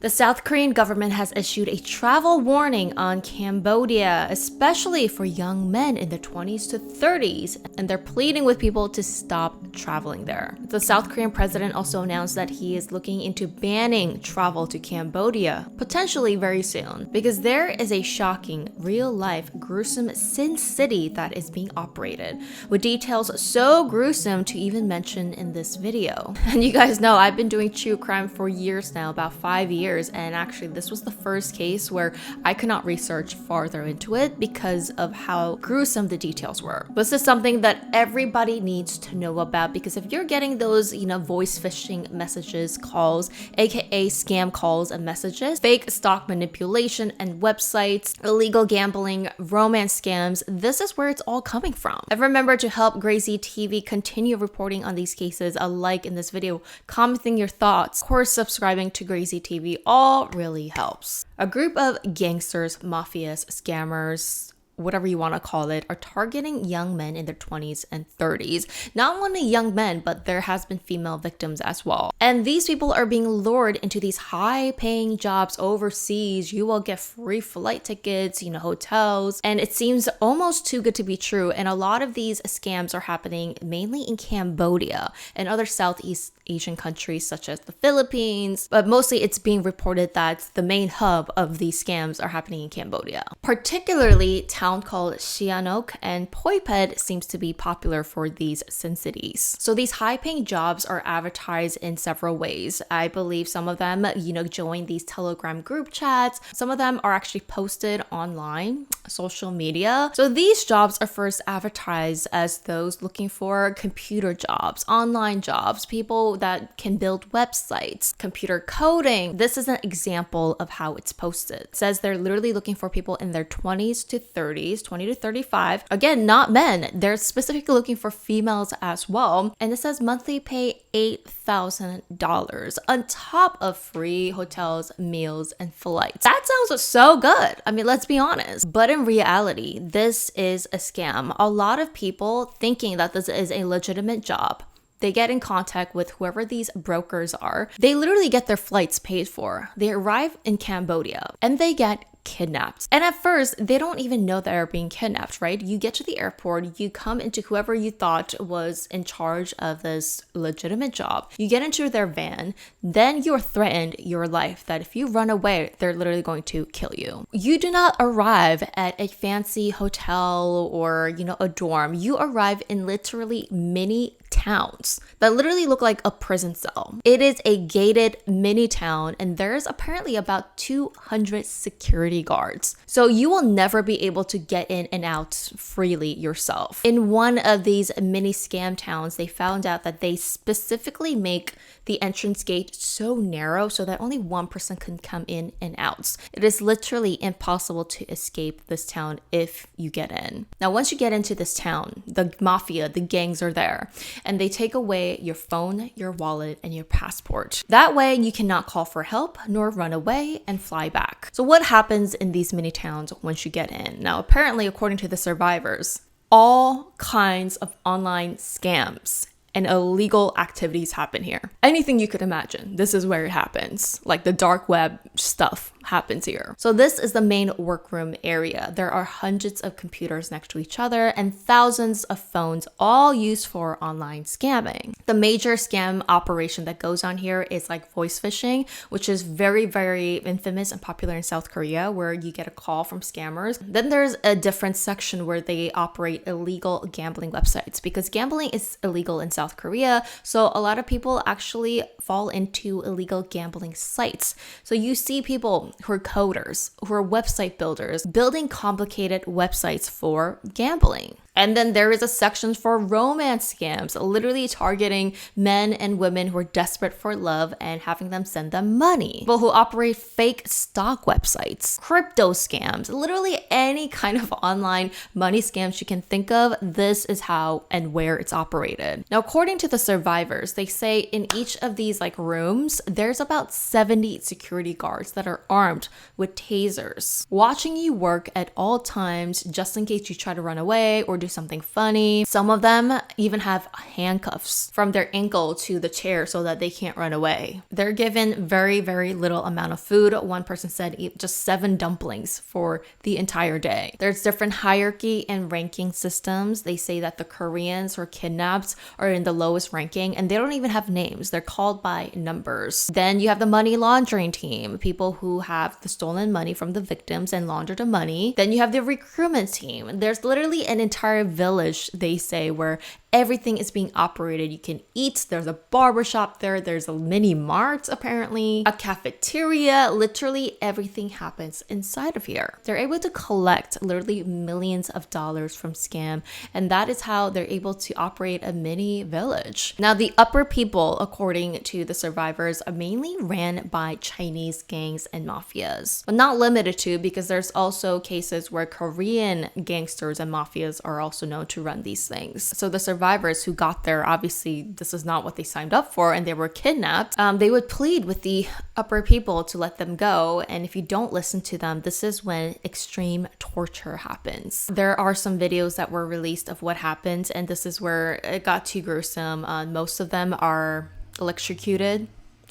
The South Korean government has issued a travel warning on Cambodia, especially for young men in their 20s to 30s, and they're pleading with people to stop traveling there. The South Korean president also announced that he is looking into banning travel to Cambodia, potentially very soon, because there is a shocking, real-life, gruesome Sin City that is being operated, with details so gruesome to even mention in this video. And you guys know I've been doing true crime for years now, about 5 years, and actually this was the first case where I could not research farther into it because of how gruesome the details were. This is something that everybody needs to know about, because if you're getting those, voice phishing messages, calls, aka scam calls and messages, fake stock manipulation and websites, illegal gambling, romance scams, this is where it's all coming from. And remember to help GRAZY TV continue reporting on these cases, a like in this video, commenting your thoughts, of course subscribing to GRAZY TV, all really helps. A group of gangsters, mafias, scammers, whatever you want to call it, are targeting young men in their 20s and 30s. Not only young men, but there has been female victims as well. And these people are being lured into these high-paying jobs overseas. You will get free flight tickets, hotels, and it seems almost too good to be true. And a lot of these scams are happening mainly in Cambodia and other Southeast Asian countries such as the Philippines, but mostly it's being reported that the main hub of these scams are happening in Cambodia. Particularly, town called Sihanouk and Poipet seems to be popular for these sin cities. So these high-paying jobs are advertised in several ways. I believe some of them, join these Telegram group chats. Some of them are actually posted online, social media. So these jobs are first advertised as those looking for computer jobs, online jobs, people that can build websites, computer coding. This is an example of how it's posted. It says they're literally looking for people in their 20s to 30s, 20 to 35. Again, not men. They're specifically looking for females as well. And it says monthly pay $8,000 on top of free hotels, meals, and flights. That sounds so good. I mean, let's be honest. But in reality, this is a scam. A lot of people thinking that this is a legitimate job. They get in contact with whoever these brokers are. They literally get their flights paid for. They arrive in Cambodia and they get kidnapped. And at first, they don't even know they're being kidnapped, right? You get to the airport, you come into whoever you thought was in charge of this legitimate job. You get into their van, then you're threatened your life that if you run away, they're literally going to kill you. You do not arrive at a fancy hotel or, a dorm. You arrive in literally mini towns that literally look like a prison cell. It is a gated mini town, and there's apparently about 200 security guards. So you will never be able to get in and out freely yourself. In one of these mini scam towns, they found out that they specifically make the entrance gate so narrow so that only one person can come in and out. It is literally impossible to escape this town if you get in. Now, once you get into this town, the mafia, the gangs are there, and they take away your phone, your wallet, and your passport. That way, you cannot call for help nor run away and fly back. So what happens in these mini towns once you get in? Now, apparently, according to the survivors, all kinds of online scams and illegal activities happen here. Anything you could imagine, this is where it happens. Like the dark web stuff happens here. So this is the main workroom area. There are hundreds of computers next to each other and thousands of phones, all used for online scamming. The major scam operation that goes on here is like voice phishing, which is very, very infamous and popular in South Korea, where you get a call from scammers. Then there's a different section where they operate illegal gambling websites, because gambling is illegal in South Korea. So a lot of people actually fall into illegal gambling sites. So you see people who are coders, who are website builders, building complicated websites for gambling. And then there is a section for romance scams, literally targeting men and women who are desperate for love and having them send them money. People who operate fake stock websites, crypto scams, literally any kind of online money scams you can think of, this is how and where it's operated. Now, according to the survivors, they say in each of these rooms, there's about 70 security guards that are armed with tasers, watching you work at all times just in case you try to run away or do something funny. Some of them even have handcuffs from their ankle to the chair so that they can't run away. They're given very, very little amount of food. One person said eat just 7 dumplings for the entire day. There's different hierarchy and ranking systems. They say that the Koreans who are kidnapped are in the lowest ranking, and they don't even have names. They're called by numbers. Then you have the money laundering team, people who have the stolen money from the victims and launder the money. Then you have the recruitment team. There's literally an entire village, they say, where everything is being operated. You can eat. There's a barbershop there. There's a mini mart, apparently, a cafeteria. Literally everything happens inside of here. They're able to collect literally millions of dollars from scam, and that is how they're able to operate a mini village. Now, the upper people, according to the survivors, are mainly ran by Chinese gangs and mafias, but not limited to, because there's also cases where Korean gangsters and mafias are also known to run these things. So the survivors who got there, obviously this is not what they signed up for, and they were kidnapped. They would plead with the upper people to let them go, and if you don't listen to them, this is when extreme torture happens. There are some videos that were released of what happened, and this is where it got too gruesome. Most of them are electrocuted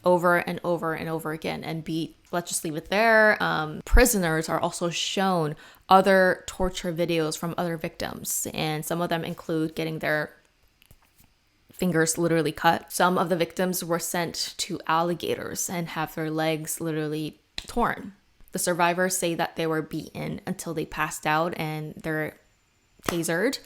over and over and over again and beat. Let's just leave it there. Prisoners are also shown other torture videos from other victims, and some of them include getting their fingers literally cut. Some of the victims were sent to alligators and have their legs literally torn. The survivors say that they were beaten until they passed out, and they're tasered,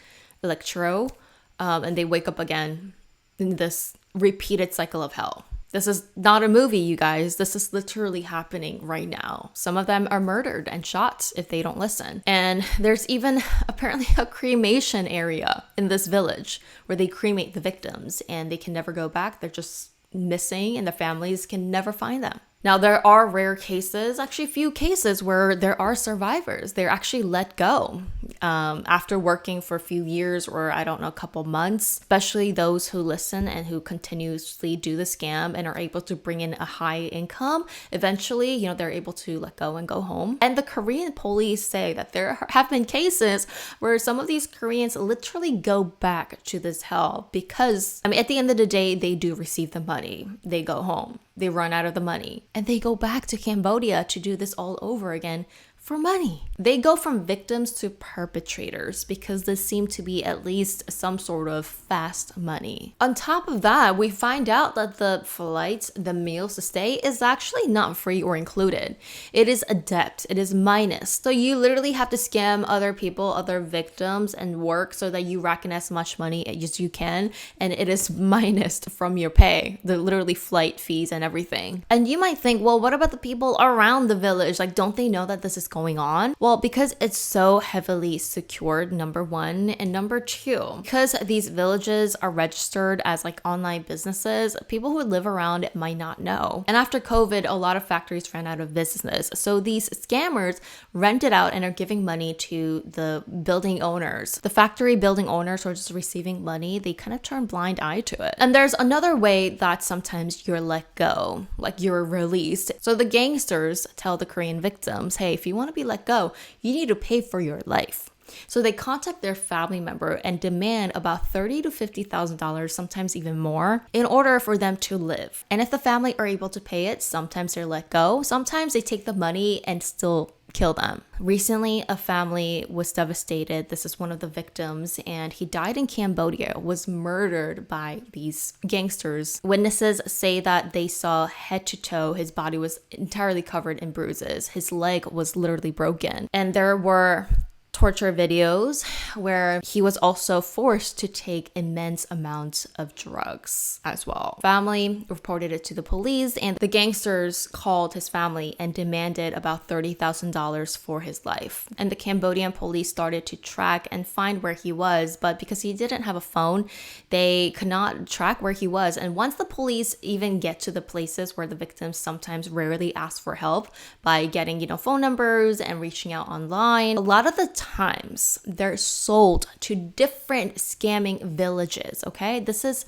and they wake up again in this repeated cycle of hell. This is not a movie, you guys. This is literally happening right now. Some of them are murdered and shot if they don't listen. And there's even apparently a cremation area in this village where they cremate the victims, and they can never go back. They're just missing, and the families can never find them. Now, there are rare cases, actually a few cases, where there are survivors. They're actually let go after working for a few years, or I don't know, a couple months, especially those who listen and who continuously do the scam and are able to bring in a high income. Eventually, they're able to let go and go home. And the Korean police say that there have been cases where some of these Koreans literally go back to this hell because, at the end of the day, they do receive the money. They go home. They run out of the money, and they go back to Cambodia to do this all over again for money. They go from victims to perpetrators because this seemed to be at least some sort of fast money. On top of that, we find out that the flights, the meals to stay is actually not free or included. It is a debt. It is minus. So you literally have to scam other people, other victims, and work so that you rack in as much money as you can, and it is minus from your pay, the literally flight fees and everything. And you might think, well, what about the people around the village? Like, don't they know that this is going on? Well, because it's so heavily secured, number one, and number two, because these villages are registered as like online businesses, people who live around it might not know. And after COVID, a lot of factories ran out of business. So these scammers rent it out and are giving money to the building owners. The factory building owners are just receiving money. They kind of turn blind eye to it. And there's another way that sometimes you're let go, like you're released. So the gangsters tell the Korean victims, hey, if you want to be let go, you need to pay for your life. So they contact their family member and demand about $30,000 to $50,000, sometimes even more, in order for them to live. And if the family are able to pay it, sometimes they're let go. Sometimes they take the money and still kill them. Recently, a family was devastated. This is one of the victims, and he died in Cambodia, was murdered by these gangsters. Witnesses say that they saw head to toe, his body was entirely covered in bruises. His leg was literally broken. And there were torture videos where he was also forced to take immense amounts of drugs as well. Family reported it to the police, and the gangsters called his family and demanded about $30,000 for his life. And the Cambodian police started to track and find where he was, but because he didn't have a phone, they could not track where he was. And once the police even get to the places where the victims sometimes rarely ask for help by getting, phone numbers and reaching out online, a lot of the times they're sold to different scamming villages. Okay, this is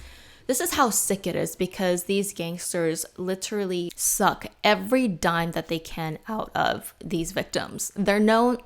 This is how sick it is because these gangsters literally suck every dime that they can out of these victims. They don't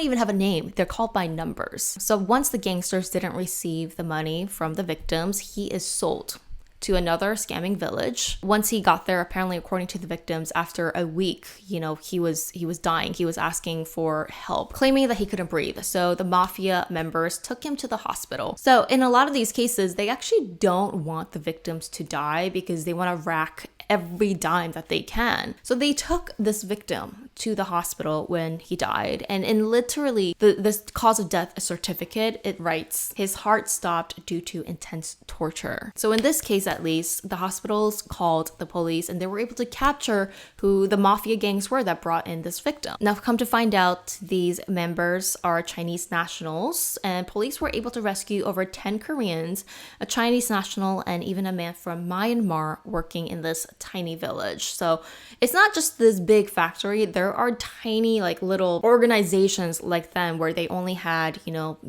even have a name. They're called by numbers. So once the gangsters didn't receive the money from the victims, he is sold to another scamming village. Once he got there, apparently according to the victims, after a week, he was dying. He was asking for help, claiming that he couldn't breathe. So the mafia members took him to the hospital. So in a lot of these cases, they actually don't want the victims to die because they want to rack every dime that they can. So they took this victim to the hospital when he died, and in literally the cause of death certificate, it writes his heart stopped due to intense torture. So in this case, at least, the hospitals called the police and they were able to capture who the mafia gangs were that brought in this victim. Now, come to find out, these members are Chinese nationals, and police were able to rescue over 10 Koreans, a Chinese national, and even a man from Myanmar working in this tiny village. So it's not just this big factory. There are tiny little organizations like them where they only had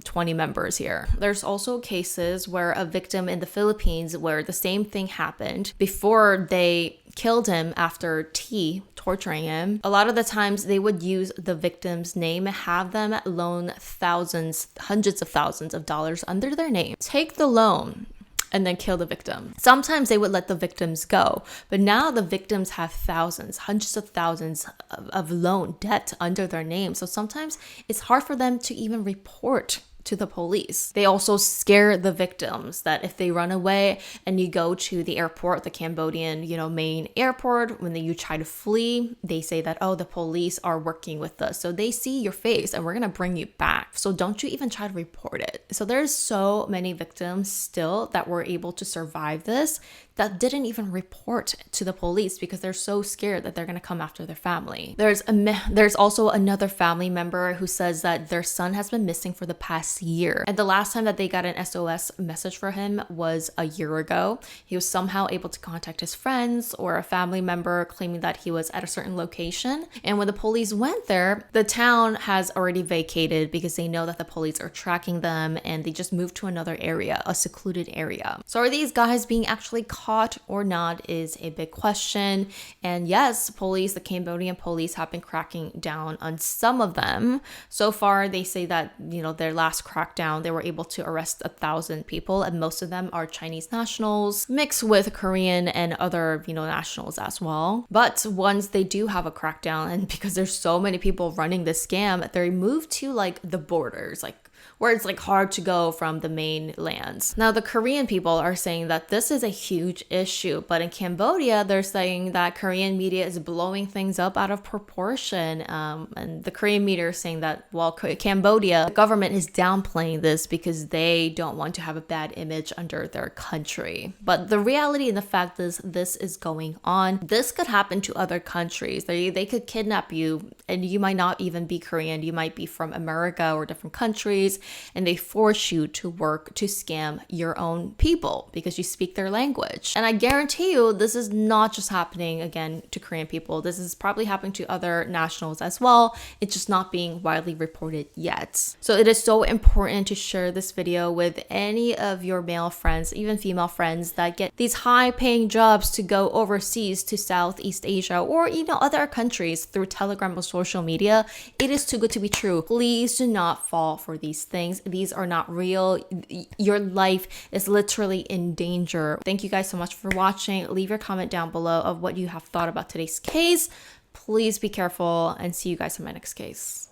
20 members here. There's also cases where a victim in the Philippines where the same thing happened before they killed him after torturing him. A lot of the times they would use the victim's name, have them loan hundreds of thousands of dollars under their name, take the loan, and then kill the victim. Sometimes they would let the victims go, but now the victims have hundreds of thousands of loan debt under their name. So sometimes it's hard for them to even report to the police. They also scare the victims that if they run away and you go to the airport, the Cambodian, main airport, when you try to flee, they say that, oh, the police are working with us. So they see your face and we're going to bring you back. So don't you even try to report it. So there's so many victims still that were able to survive this that didn't even report to the police because they're so scared that they're going to come after their family. There's also another family member who says that their son has been missing for the past year. And the last time that they got an SOS message for him was a year ago. He was somehow able to contact his friends or a family member claiming that he was at a certain location. And when the police went there, the town has already vacated because they know that the police are tracking them and they just moved to another area, a secluded area. So are these guys being actually caught or not is a big question. And yes, the Cambodian police have been cracking down on some of them. So far, they say that, their last crackdown, they were able to arrest 1,000 people, and most of them are Chinese nationals mixed with Korean and other, nationals as well. But once they do have a crackdown, and because there's so many people running this scam, they move to the borders, where it's hard to go from the main lands. Now, the Korean people are saying that this is a huge issue, but in Cambodia, they're saying that Korean media is blowing things up out of proportion. And the Korean media is saying that, Cambodia, the government is downplaying this because they don't want to have a bad image under their country. But the reality and the fact is this is going on. This could happen to other countries. They could kidnap you, and you might not even be Korean. You might be from America or different countries, and they force you to work to scam your own people because you speak their language. And I guarantee you, this is not just happening again to Korean people. This is probably happening to other nationals as well. It's just not being widely reported yet. So it is so important to share this video with any of your male friends, even female friends that get these high-paying jobs to go overseas to Southeast Asia or other countries through Telegram or social media. It is too good to be true. Please do not fall for these things. These are not real. Your life is literally in danger. Thank you guys so much for watching. Leave your comment down below of what you have thought about today's case. Please be careful and see you guys in my next case.